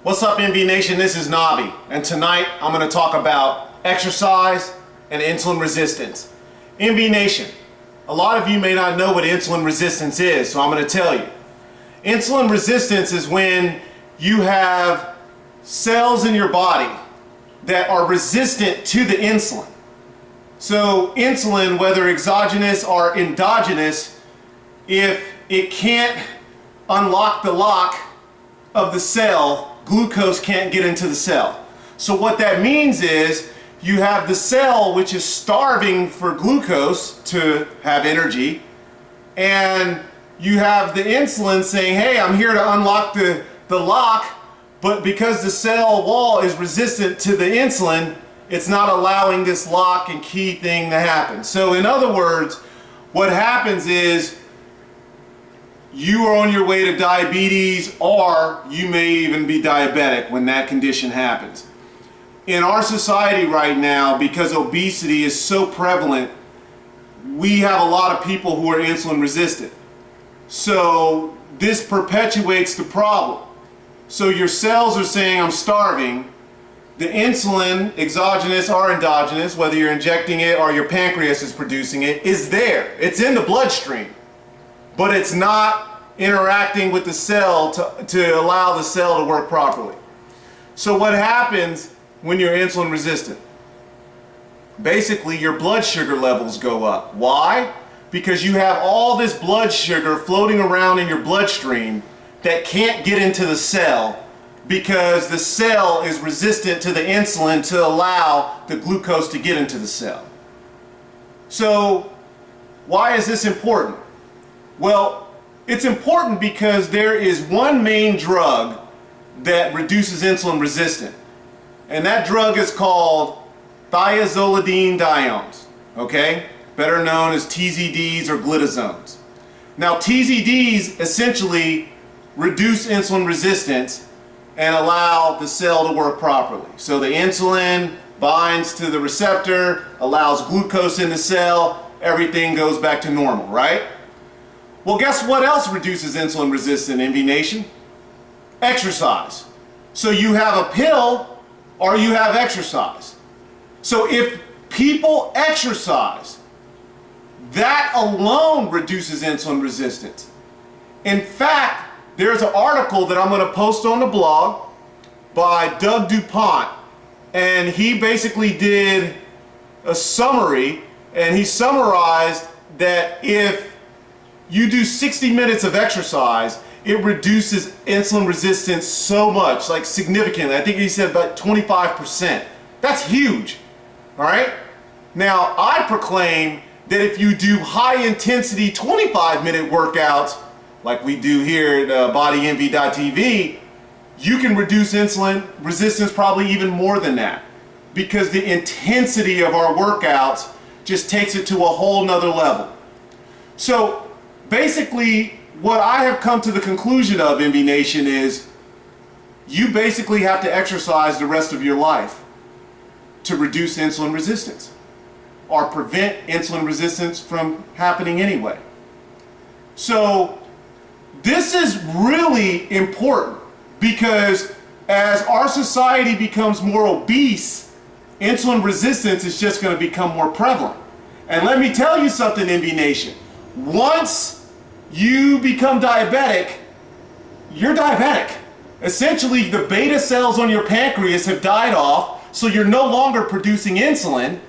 What's up, NV Nation? This is Nav-Vii, and tonight I'm going to talk about exercise and insulin resistance. NV Nation, a lot of you may not know what insulin resistance is, so I'm going to tell you. Insulin resistance is when you have cells in your body that are resistant to the insulin. So insulin, whether exogenous or endogenous, if it can't unlock the lock of the cell, glucose can't get into the cell. So what that means is you have the cell which is starving for glucose to have energy, and you have the insulin saying, hey, I'm here to unlock the lock, but because the cell wall is resistant to the insulin, it's not allowing this lock and key thing to happen. So in other words, what happens is you are on your way to diabetes, or you may even be diabetic when that condition happens. In our society right now, because obesity is so prevalent, we have a lot of people who are insulin resistant. So this perpetuates the problem. So your cells are saying, I'm starving. The insulin, exogenous or endogenous, whether you're injecting it or your pancreas is producing it, is there. It's in the bloodstream, but it's not interacting with the cell to allow the cell to work properly. So what happens when you're insulin resistant? Basically, your blood sugar levels go up. Why? Because you have all this blood sugar floating around in your bloodstream that can't get into the cell because the cell is resistant to the insulin to allow the glucose to get into the cell. So why is this important? Well, it's important because there is one main drug that reduces insulin resistance, and that drug is called thiazolidinediones, okay? Better known as TZDs or glitazones. Now, TZDs essentially reduce insulin resistance and allow the cell to work properly. So the insulin binds to the receptor, allows glucose in the cell, everything goes back to normal, right? Well, guess what else reduces insulin resistance, NV Nation? Exercise. So you have a pill or you have exercise. So if people exercise, that alone reduces insulin resistance. In fact, there's an article that I'm going to post on the blog by Doug Dupont, and he basically did a summary, and he summarized that if you do 60 minutes of exercise, it reduces insulin resistance so much, like significantly. I think he said about 25%. That's huge, all right? Now, I proclaim that if you do high intensity 25-minute workouts, like we do here at Bodynv.tv, you can reduce insulin resistance probably even more than that, because the intensity of our workouts just takes it to a whole nother level. So basically, what I have come to the conclusion of, NV Nation, is you basically have to exercise the rest of your life to reduce insulin resistance or prevent insulin resistance from happening anyway. So this is really important, because as our society becomes more obese, insulin resistance is just going to become more prevalent. And let me tell you something, NV Nation. Once you become diabetic, you're diabetic. Essentially, the beta cells on your pancreas have died off, so you're no longer producing insulin,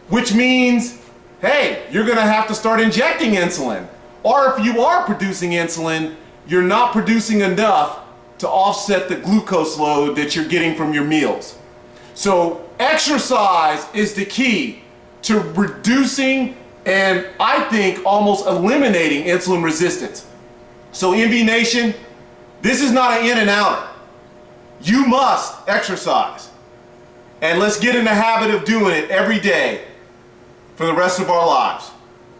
which means, hey, you're going to have to start injecting insulin. Or if you are producing insulin, you're not producing enough to offset the glucose load that you're getting from your meals. So exercise is the key to reducing and I think almost eliminating insulin resistance. So NV Nation, this is not an in and outer. You must exercise. And let's get in the habit of doing it every day for the rest of our lives.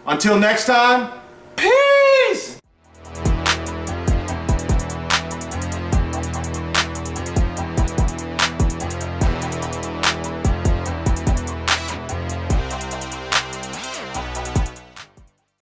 Until next time,